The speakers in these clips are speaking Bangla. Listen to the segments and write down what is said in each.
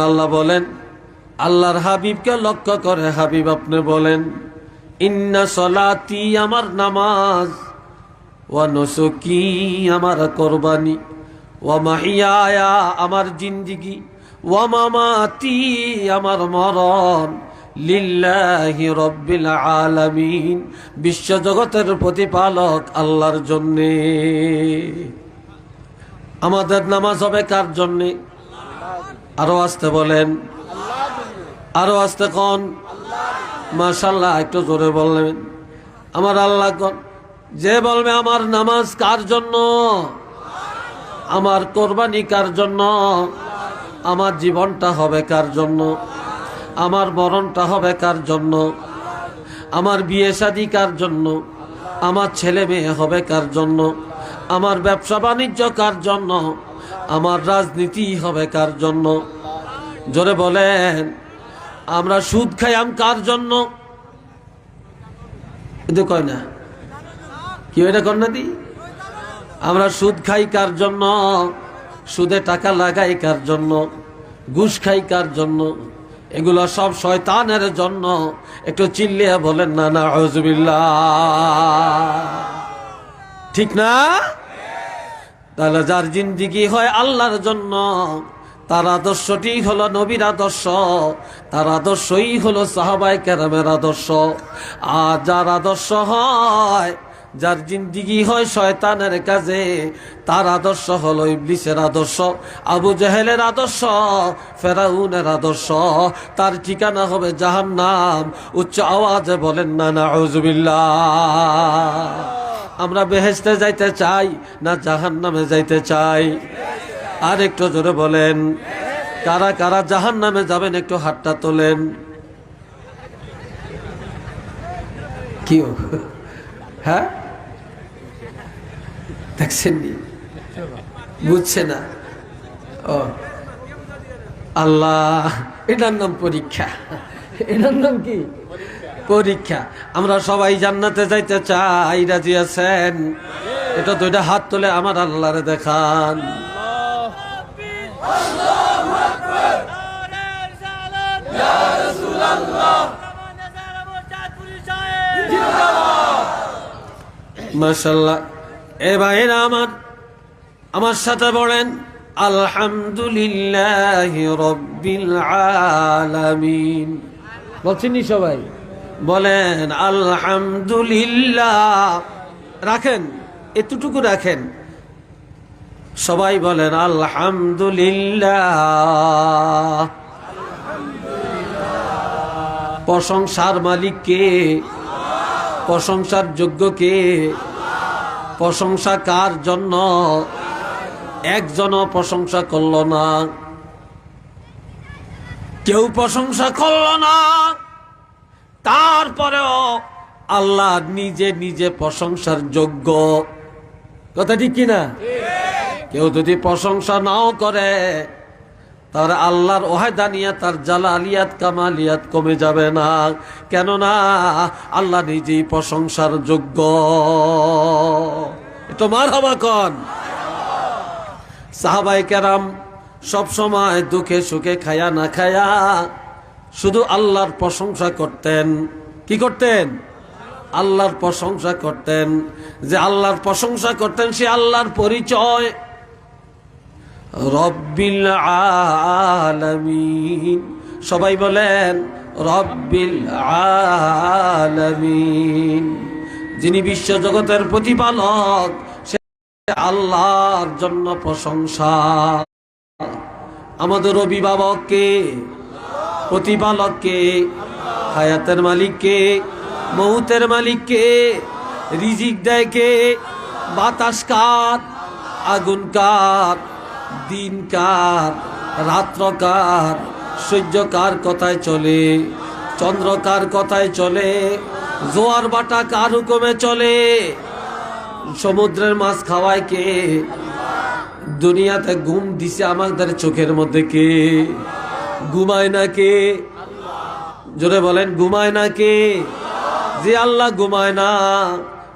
আল্লাহ বলেন, আল্লাহর হাবিবকে লক্ষ্য করে হাবিব আপনি বলেন, ইন্না সলাতি আমার নামাজ, ওয়া নুসুকি আমার কোরবানি, ওয়া মাহিয়ায়া আমার জিন্দিগি, ওয়া মামাতি আমার মরণ, লিল্লাহি রাব্বিল আলামিন বিশ্ব জগতের প্রতিপালক আল্লাহর জন্যে। আমাদের নামাজ হবে কার জন্যে? আরো আসতে বলেন, আরো আসতে কোন? মাশাআল্লাহ, একটু জোরে বললেন। আমার আল্লাহ কোন? যে বলবে আমার নামাজ কার জন্য, আমার কোরবানি কার জন্য, আমার জীবনটা হবে কার জন্য, আমার মরণটা হবে কার জন্য, আমার বিয়ে শাদী কার জন্য, আমার ছেলে মেয়ে হবে কার জন্য, আমার ব্যবসা বাণিজ্য কার জন্য, আমার রাজনীতি হবে কার জন্য? জোরে বলেন। আমরা সুদ খাইয়াম কার জন্য? কিন্তু কয় না, কি এটা কর না দি? আমরা সুদ খাই কার জন্য? সুদে টাকা লাগাই কার জন্য? ঘুষ খাই কার জন্য? এগুলো সব শয়তানের জন্য। একটু চিল্লিয়া বলেন না নাউযুবিল্লাহ, ঠিক না? তাহলে যার জিন্দিগি হয় আল্লাহর জন্য, তার আদর্শটি হলো নবীর আদর্শ, তার আদর্শই হলো সাহাবায়ে কেরামের আদর্শ। আর যার আদর্শ হয়, যার জিন্দিগি হয় শয়তানের কাজে, তার আদর্শ হলো ইবলিসের আদর্শ, আবু জেহেলের আদর্শ, ফেরাউনের আদর্শ। তার ঠিকানা হবে জাহান্নাম। উচ্চ আওয়াজে বলেন না নাউযুবিল্লাহ। আমরা বেহেশতে যাইতে চাই না জাহান্নামে যাইতে চাই? আর একটু জোরে বলেন, কারা কারা জাহান্নামে যাবেন একটু হাতটা তোলেন। কি হ্যাঁ দেখছেন নি? বুঝছে না? ও আল্লাহ, এটার নাম পরীক্ষা। এটার নাম কি? পরীক্ষা। আমরা সবাই জান্নাতে যাইতে চাই, রাজি আছেন? এটা দুইটা হাত তুলে আমার আল্লাহরে দেখান। মাশাআল্লাহ। এ ভাইরা আমার সাথে বলেন আলহামদুলিল্লাহি রাব্বিল আলামিন। বলছেননি সবাই? বলেন আলহামদুলিল্লাহ। রাখেন, এতটুকু রাখেন। সবাই বলেন আলহামদুলিল্লাহ। প্রশংসার মালিক কে? প্রশংসার যোগ্য কে? প্রশংসা কার জন্য? একজনও প্রশংসা করল না, কেউ প্রশংসা করল না। তারপরেও আল্লাহ নিজে নিজে প্রশংসার যোগ্য। কথা ঠিক কিনা? কেউ যদি প্রশংসা নাও করে, তার আল্লাহর ওয়াহদানিয়াত, তার জালালিয়াত, কামালিয়াত কমে যাবে না। কেননা আল্লাহ নিজেই প্রশংসার যোগ্য। একটু মারহাবা কোন। সাহাবায়ে কেরাম সব সময় দুঃখে সুখে, খায়া না খায়া শুধু আল্লাহর প্রশংসা করতেন। কি করতেন? আল্লাহর প্রশংসা করতেন। যে আল্লাহর প্রশংসা করতেন, সে আল্লাহর পরিচয় রব্বিল আলামিন। সবাই বলেন রব্বিল আলামিন। যিনি বিশ্ব জগতের প্রতিপালক, সে আল্লাহর জন্য প্রশংসা। আমাদের অভিভাবক কে? প্রতিপালক কে? হায়াতের মালিক কে? মউতের মালিক কে? রিজিক দেয় কে? বাতাস কার? আগুন কার? দিন কার? রাত্র কার? সূর্য কার কথায় চলে? চন্দ্র কার কথায় চলে? জোয়ার বাটা কার হুকুমে চলে? সমুদ্রের মাছ খাওয়ায় কে? দুনিয়াতে ঘুম দিছে আমাদের চোখের মধ্যে কে? ঘুমায় না কে? জোরে বলেন, ঘুমায় না কে? যে আল্লাহ ঘুমায় না,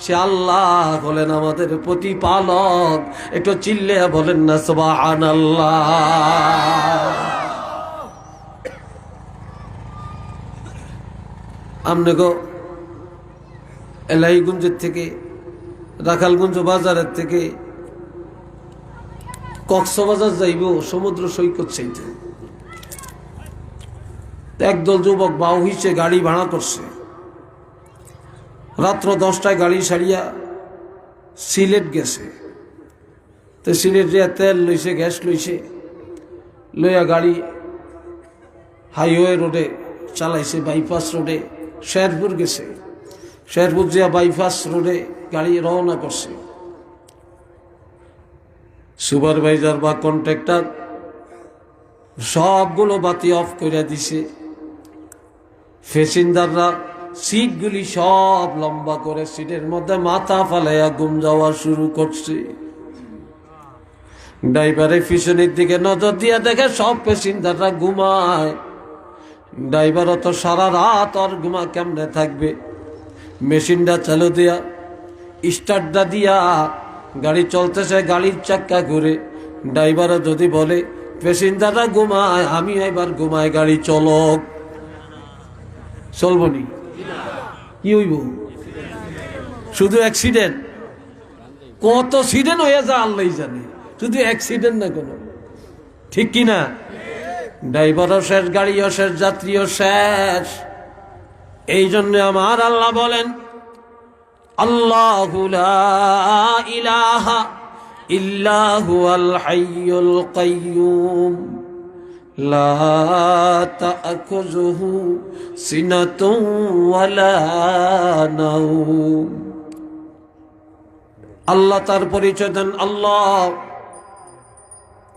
সে আল্লাহ হলেন আমাদের প্রতিপালক। একটু চিল্লে বলেন না সুবহানাল্লাহ। আমনেগো এলাইগঞ্জের থেকে রাখালগঞ্জ বাজারের থেকে কক্সবাজার যাইব সমুদ্র সৈকত চাইতে, একদল যুবক বাউ হিসে গাড়ি ভাড়া করছে। রাত্র 10টায় গাড়ি সারিয়া সিলেট গেছে। তো সিলেট যে তেল লইছে, গ্যাস লইছে, লইয়া গাড়ি হাইওয়ে রোডে চালাইছে, বাইপাস রোডে শেরপুর গেছে। শেরপুর যে বাইপাস রোডে গাড়ি রওনা করছে। সুপারভাইজার বা কন্ট্রাক্টর সবগুলো বাতি অফ করে দিছে। প্যাসেঞ্জাররা সিটগুলি সব লম্বা করে সিটের মধ্যে মাথা ফালাইয়া ঘুম যাওয়া শুরু করছে। ড্রাইভারের পিছনের দিকে নজর দিয়া দেখে সব প্যাসেঞ্জাররা ঘুমায়। ড্রাইভারও তো সারা রাত আর ঘুমা কেমনে থাকবে। মেশিনটা চালু দিয়া স্টার্টটা দিয়া গাড়ি চলতেছে, গাড়ির চাক্কা ঘুরে। ড্রাইভারও যদি বলে প্যাসেঞ্জাররা ঘুমায়, আমি এবার ঘুমাই, গাড়ি চলক, চলবনি? কি হইব? শুধু অ্যাক্সিডেন্ট। কত অ্যাক্সিডেন্ট হয়ে যায় আল্লাহ জানে, শুধু অ্যাক্সিডেন্ট না কোনো, ঠিক কিনা? ড্রাইভারও শেষ, গাড়িও শেষ, যাত্রীও শেষ। এই জন্য আমার আল্লাহ বলেন, আল্লাহু লা ইলাহা ইল্লা হুয়াল হাইয়ুল কাইয়্যুম লা তা'খুযুহু সিনাতুন ওয়ালা নাওম। আল্লাহ তার পরিচয় দেন আল্লাহ।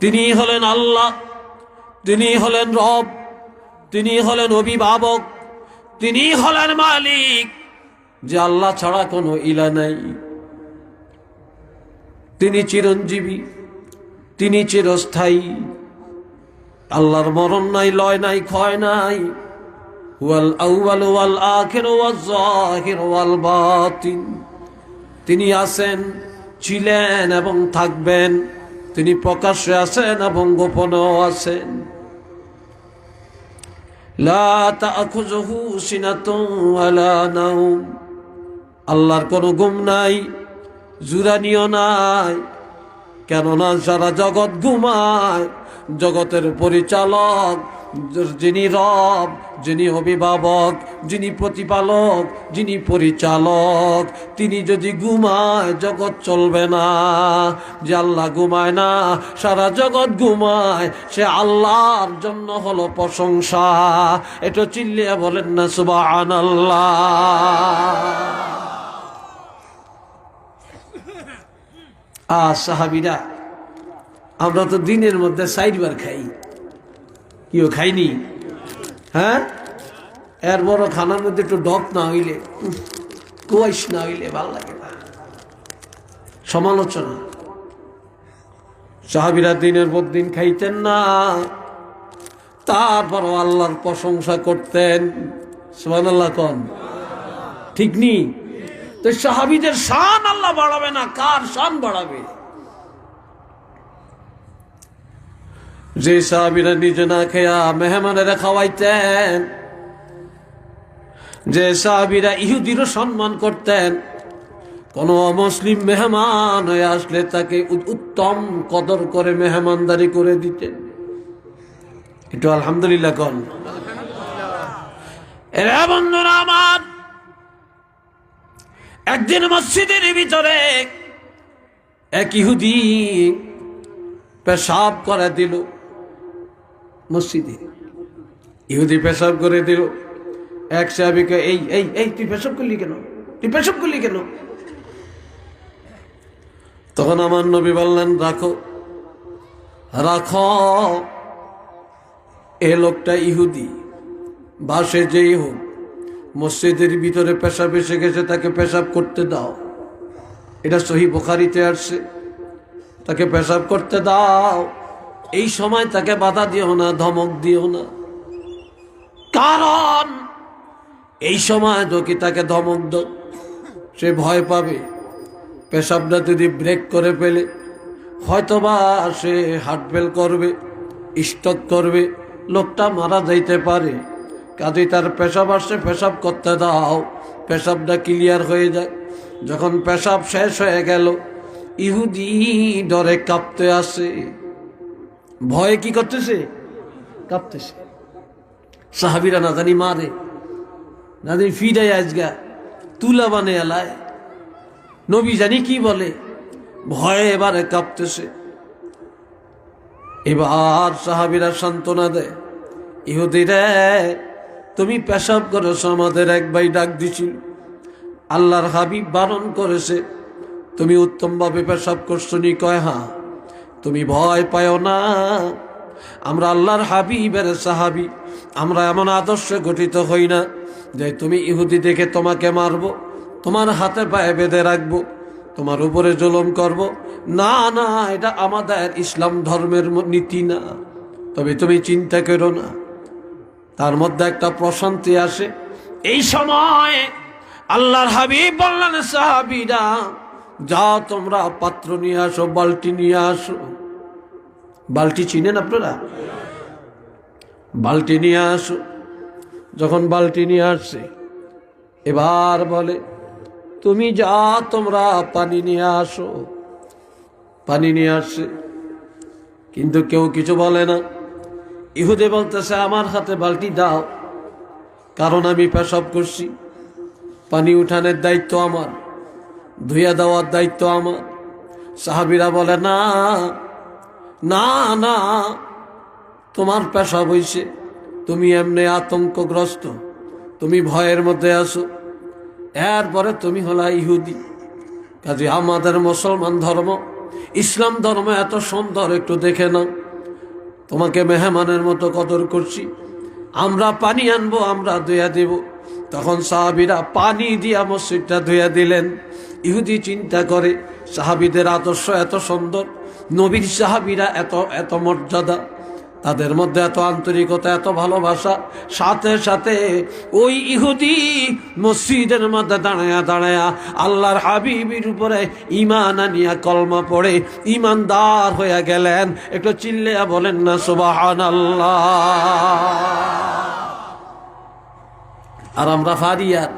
তিনি হলেন আল্লাহ, তিনি হলেন রব, তিনি হলেন অভিভাবক, তিনি হলেন মালিক। যে আল্লাহ ছাড়া কোনো ইলা নাই। তিনি চিরঞ্জীবী, তিনি চিরস্থায়ী। আল্লাহর মরণ নাই, লয় নাই, ক্ষয় নাই। ওয়াল আউয়াল ওয়াল আখির ওয়াল যাহির ওয়াল বাতিন। তিনি আছেন, ছিলেন এবং থাকবেন। তিনি প্রকাশ্যে আছেন এবং গোপনেও আছেন। লা তা'খুযুহু সিনাতুন ওয়ালা নাওম। আল্লাহর কোনো ঘুম নাই, জুরানিও নাই। কেননা সারা জগৎ ঘুমায়। জগতের পরিচালক যিনি রব, যিনি অভিভাবক, যিনি প্রতিপালক, যিনি পরিচালক, তিনি যদি ঘুমায় জগৎ চলবে না। যে আল্লাহ ঘুমায় না, সারা জগৎ ঘুমায়, সে আল্লাহর জন্য হলো প্রশংসা। এটা চিল্লিয়ে বলেন না সুবহানাল্লাহ। সাহাবীরা, আমরা তো দিনের মধ্যে 4 বার খাই, কেউ খাইনি? হ্যাঁ, এর বড় খানার মধ্যে একটু ডক না হইলে, কুয়াইশ না হইলে ভাল লাগে না। সমালোচনা। সাহাবীরা দিনের পর দিন খাইতেন না, তারপরও আল্লাহর প্রশংসা করতেন। সুবহানাল্লাহ কোন? ঠিক নি? তো সাহাবীদের শান আল্লাহ বাড়াবে না, কার শান বাড়াবে? যে সাহাবীরা নিজে না খেয়া মেহমানেরা খাওয়াইতেন, যে সাহাবীরা ইহুদিরও সম্মান করতেন, কোন অমুসলিম মেহমান হয়ে আসলে তাকে উত্তম কদর করে মেহমানদারি করে দিতেন। একটু আলহামদুলিল্লাহ কোন? এরা বন্ধুরা আমার, একদিন মসজিদের ভিতরে এক ইহুদি পেশাব করে দিল। মসজিদে ইহুদি পেশাব করে দিল। এক সাহাবীকে, এই এই এই তুই পেশাব করলি কেন? তুই পেশাব করলি কেন? তখন আমার নবী বললেন, রাখো রাখো, এ লোকটা ইহুদি, বাসে যেই হোক, মসজিদের ভিতরে পেশাব এসে গেছে, তাকে পেশাব করতে দাও। এটা সহিহ বুখারীতে আসছে, তাকে পেশাব করতে দাও। এই সময় তাকে বাধা দিও না, ধমক দিও না। কারণ এই সময় যদি তাকে ধমক দাও, সে ভয় পাবে। পেশাবটা যদি ব্রেক করে ফেলে, হয়তোবা সে হার্ট ফেল করবে, স্ট্রোক করবে, লোকটা মারা যাইতে পারে। কাজেই তার পেশাব আসছে, পেশাব করতে দাও, পেশাবটা ক্লিয়ার হয়ে যায়। যখন পেশাব শেষ হয়ে গেল, ইহুদি ডরে কাঁপতে আসে, ভয়ে কি করতেছে? কাঁপতেছে। সাহাবিরা না জানি মারে, না জানি ফিরাই আজগা তুলা বানে এলায়, নবী জানি কি বলে, ভয়ে এবারে কাঁপতেছে। এবার সাহাবিরা সান্ত্বনা দেয়, ইহুদি রে, তুমি পেশাব করেছো, আমাদের এক ভাই ডাক দিছিল, আল্লাহর হাবিব বারণ করেছে, তুমি উত্তমভাবে পেশাব করছো নি? কয় হ্যাঁ। তুমি ভয় পাও না, আমরা আল্লাহর হাবিবের সাহাবি, আমরা এমন আদর্শে গঠিত হই না যে তুমি ইহুদি দেখে তোমাকে মারবো, তোমার হাতে পায়ে বেঁধে রাখবো, তোমার উপরে জুলুম করব। না না, এটা আমাদের ইসলাম ধর্মের নীতি না। তবে তুমি চিন্তা করো না, তার মধ্যে একটা প্রশান্তি আসে। এই সময় আল্লাহর হাবিব বললেন, সাহাবীরা যাও তোমরা পাত্র নিয়ে আসো, বালতি নিয়ে আসো। বালতি চিনেন আপনারা? বালতি নিয়ে আসো। যখন বালতি নিয়ে আসছে, এবার বলে, তুমি যা তোমরা পানি নিয়ে আসো। পানি নিয়ে আসছে, কিন্তু কেউ কিছু বলে না। ইহুদে বলতেছে, আমার হাতে বালতি দাও, কারণ আমি পেশাব করছি, পানি উঠানোর দায়িত্ব আমার, ধুইয়া দেওয়ার দায়িত্ব আমার। সাহাবীরা বলে, না না না, তোমার পেশাব হইছে, তুমি এমনি আতঙ্কগ্রস্ত, তুমি ভয়ের মধ্যে আছো, এরপরে তুমি হলা ইহুদি। কাজে আমাদের মুসলমান ধর্ম, ইসলাম ধর্ম এত সুন্দর, একটু দেখে নাও, তোমাকে মেহমানের মতো কদর করছি, আমরা পানি আনবো, আমরা ধুইয়া দেব। তখন সাহাবীরা পানি দিয়া মসজিদটা ধুইয়া দিলেন। ইহুদি চিন্তা করে, সাহাবীদের আদর্শ এত সুন্দর, নবীর সাহাবীরা এত এত মর্যাদা, তাদের মধ্যে এত আন্তরিকতা, এত ভালোবাসা। সাথে সাথে ওই ইহুদি মসজিদের মধ্যে দাঁড়ায়া দাঁড়ায়া আল্লাহর হাবিবের উপরে ঈমান আনিয়া কলমা পড়ে ঈমানদার হয়ে গেলেন। একটু চিল্লিয়া বলেন না সুবহানাল্লাহ। আর আমরা ফারিয়ার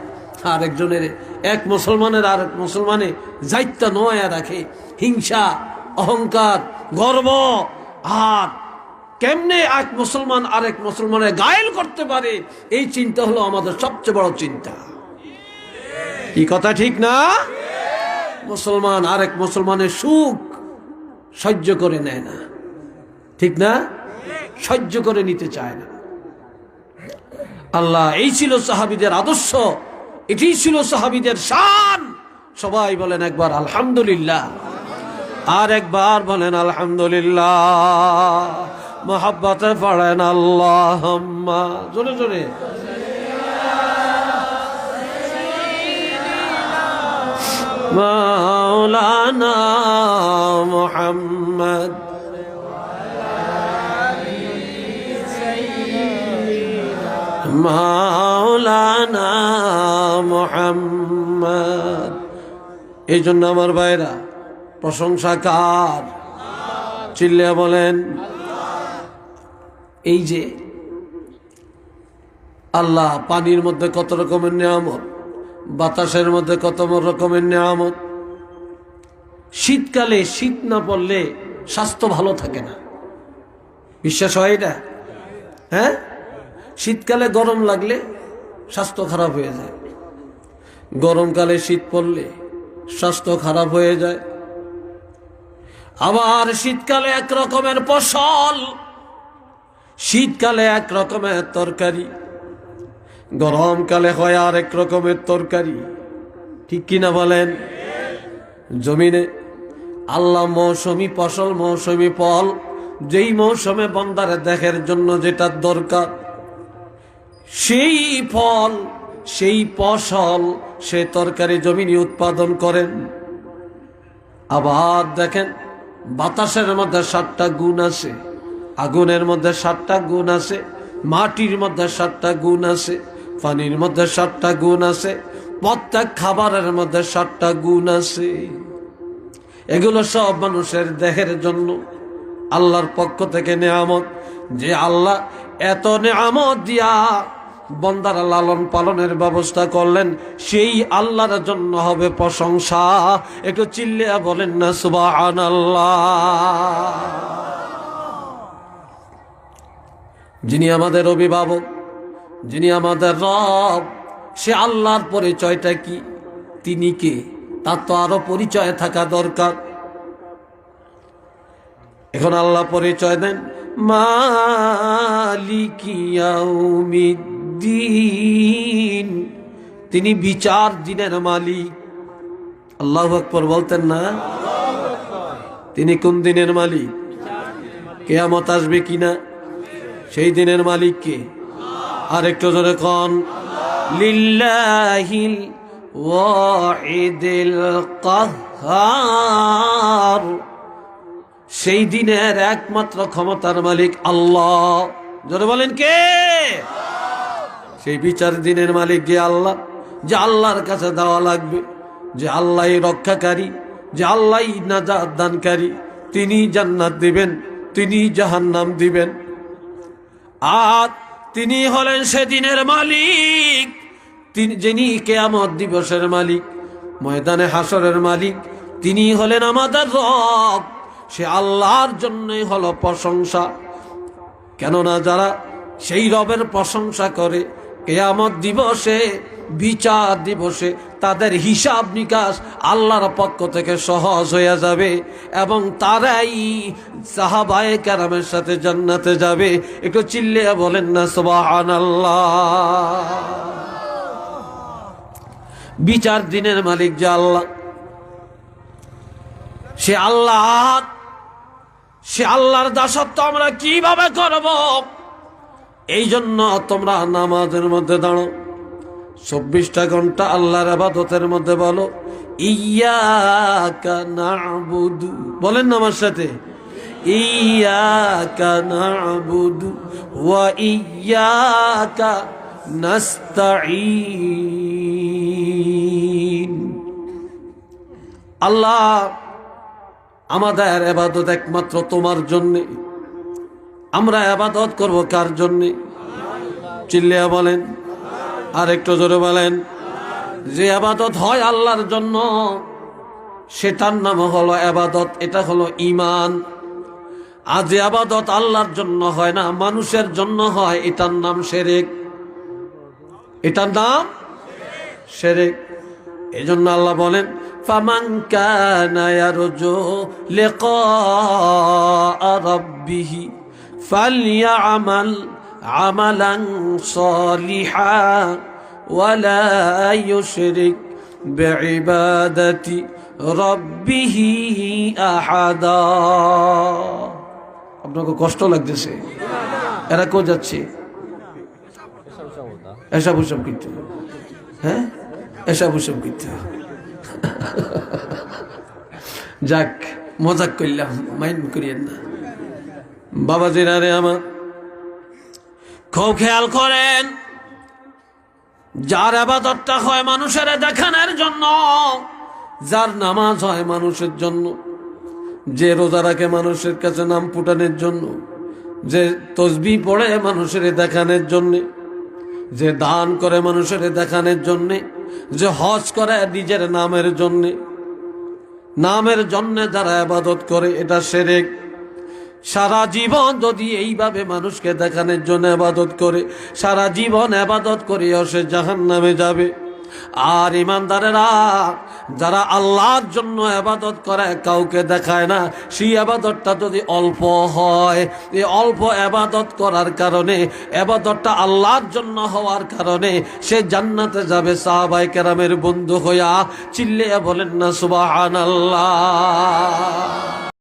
আরেকজনের, এক মুসলমানের আরেক মুসলমানে যাইত্যা নোয়া রাখে, হিংসা, অহংকার, গর্ব। আর কেমনে এক মুসলমান আরেক মুসলমানের গায়েল করতে পারে, এই চিন্তা হলো আমাদের সবচেয়ে বড় চিন্তা। কি কথা ঠিক না? মুসলমান আরেক মুসলমানের সুখ সহ্য করে নেয় না, ঠিক না? সহ্য করে নিতে চায় না। আল্লাহ, এই ছিল সাহাবীদের আদর্শ, এটি ছিল সাহাবীদের শান। সবাই বলেন একবার আলহামদুলিল্লাহ, আর একবার বলেন আলহামদুলিল্লাহ। মোহাব্বতে পড়েন আল্লাহুম্মা, জোরে জোরে। মাওলানা মুহাম্মদ মাওলানা মুহাম্মদ। এই জন্য আমার ভাইরা, প্রশংসা কার? চিল্লিয়া বলেন। এই যে আল্লাহ পানির মধ্যে কত রকমের নিয়ামত, বাতাসের মধ্যে কত রকমের নিয়ামত। শীতকালে শীত না পড়লে স্বাস্থ্য ভালো থাকে না, বিশ্বাস হয় এটা? হ্যাঁ, শীতকালে গরম লাগলে স্বাস্থ্য খারাপ হয়ে যায়, গরমকালে শীত পড়লে স্বাস্থ্য খারাপ হয়ে যায়। আবার শীতকালে এক রকমের ফসল, শীতকালে এক রকমের তরকারি, গরমকালে হয় আর এক রকমের তরকারি, ঠিক কিনা বলেন? জমিনে আল্লাহ মৌসুমী ফসল, মৌসুমী ফল, যেই মৌসুমে বান্দারে দেখার জন্য যেটা দরকার, সেই ফল, সেই ফসল, সে তরকারি জমিনে উৎপাদন করেন। আবার দেখেন, বাতাসের মধ্যে 7টা গুণ আছে, আগুনের মধ্যে 7টা গুণ আছে, মাটির মধ্যে 7টা গুণ আছে, পানির মধ্যে 7টা গুণ আছে, প্রত্যেক খাবারের মধ্যে 7টা গুণ আছে। এগুলো সব মানুষের দেহের জন্য আল্লাহর পক্ষ থেকে নেয়ামত। যে আল্লাহ এত নেয়ামত দিয়া বন্দার লালন পালনের ব্যবস্থা করলেন, সেই আল্লাহর জন্য হবে প্রশংসা। একটু চিল্লিয়া বলেন না সুবহানাল্লাহ। যিনি আমাদের অভিভাবক, যিনি আমাদের রব, সে আল্লাহর পরিচয়টা কি, তিনি কে, তার তো আরো পরিচয় থাকা দরকার। এখন আল্লাহ পরিচয় দেন মালিকি ইয়াউমিদ্দিন, তিনি বিচার দিনের মালিক। আল্লাহু আকবার বলতেন না? তিনি কোন দিনের মালিক? কিয়ামত আসবে কিনা সেই দিনের মালিক কে? আর একটু জোরে কোন লিল্লাহিল ওয়াহিদিল কাহ্হার, সেই দিনের একমাত্র ক্ষমতার মালিক আল্লাহ। জোরে বলেন কে? সেই বিচার দিনের মালিক যে আল্লাহ, যে আল্লাহর কাছে দেওয়া লাগবে, যে আল্লাহই রক্ষাকারী, যে আল্লাহই নাজাত দানকারী, তিনি জান্নাত দিবেন, তিনি জাহান্নাম দিবেন। আর তিনি হলেন সেদিনের মালিক, তিনি যিনি কিয়ামত দিবসের মালিক, ময়দানে হাসরের মালিক, তিনি হলেন আমাদের রব। সে আল্লাহর জন্যই হলো প্রশংসা। কেননা যারা সেই রবের প্রশংসা করে, কিয়ামত দিবসে, বিচার দিবসে তাদের হিসাব নিকাশ আল্লাহর পক্ষ থেকে সহজ হয়ে যাবে এবং তারাই সাহাবায়ে কেরামের সাথে জান্নাতে যাবে। একটু চিল্লিয়ে বলেন না সুবহানাল্লাহ। বিচার দিনের মালিক যে আল্লাহ, সে আল্লাহ, সে আল্লাহর দাসত্ব আমরা কিভাবে করব? এই জন্য তোমরা নামাজের মধ্যে দাঁড়ো, 24টা ঘন্টা আল্লাহর ইবাদতের মধ্যে বলো ইয়্যাকা না'বুদু। বলেন না আমার সাথে, ইয়্যাকা না'বুদু ওয়া ইয়্যাকা নাস্তাঈন। আল্লাহ, আমাদের ইবাদত একমাত্র তোমার জন্য। আমরা ইবাদত করব কার জন্য? চিল্লিয়া বলেন, আর একটু জোরে বলেন। যে ইবাদত হয় আল্লাহর জন্য, সেটার নাম হলো ইবাদত, এটা হলো ঈমান। আর যে ইবাদত আল্লাহর জন্য হয় না, মানুষের জন্য হয়, এটার নাম শিরক, এটার নাম শিরক। এজন্য আল্লাহ বলেন ফামান কানা ইয়ারজু লিকা রাব্বিহি ফালইআমাল আমালান সালিহা ওয়ালা ইউশরিক বিইবাদাতি রাব্বিহি আহাদা। আপনাকে কষ্ট লাগতেছে? এরা কো যাচ্ছে? এসব উসব করতে, হ্যাঁ এসব উসব করতে। যাক, মজাক করলাম, মাইন্ড করিয়েন না। বাবাজিরা রে আমার, খুব খেয়াল করেন, যার ইবাদতটা হয় মানুষের দেখানোর জন্য, যার নামাজ হয় মানুষের জন্য, যে রোজা রাখে মানুষের কাছে নাম ফুটানোর জন্য, যে তসবিহ পড়ে মানুষের দেখানোর জন্যে, যে দান করে মানুষের দেখানোর জন্যে, যে হজ করে নিজের নামের জন্যে, নামের জন্যে যারা ইবাদত করে, এটা শিরক। সারা জীবন যদি এইভাবে মানুষকে দেখানোর জন্য ইবাদত করে, সারা জীবন ইবাদত করেও সে জাহান্নামে যাবে। আর ইমানদারেরা যারা আল্লাহর জন্য ইবাদত করে, কাউকে দেখায় না, সেই ইবাদতটা যদি অল্প হয়, এই অল্প ইবাদত করার কারণে, ইবাদতটা আল্লাহর জন্য হওয়ার কারণে সে জান্নাতে যাবে সাহাবায়ে কেরামের বন্ধু হইয়া। চিল্লিয়ে বলেন না সুবহানাল্লাহ।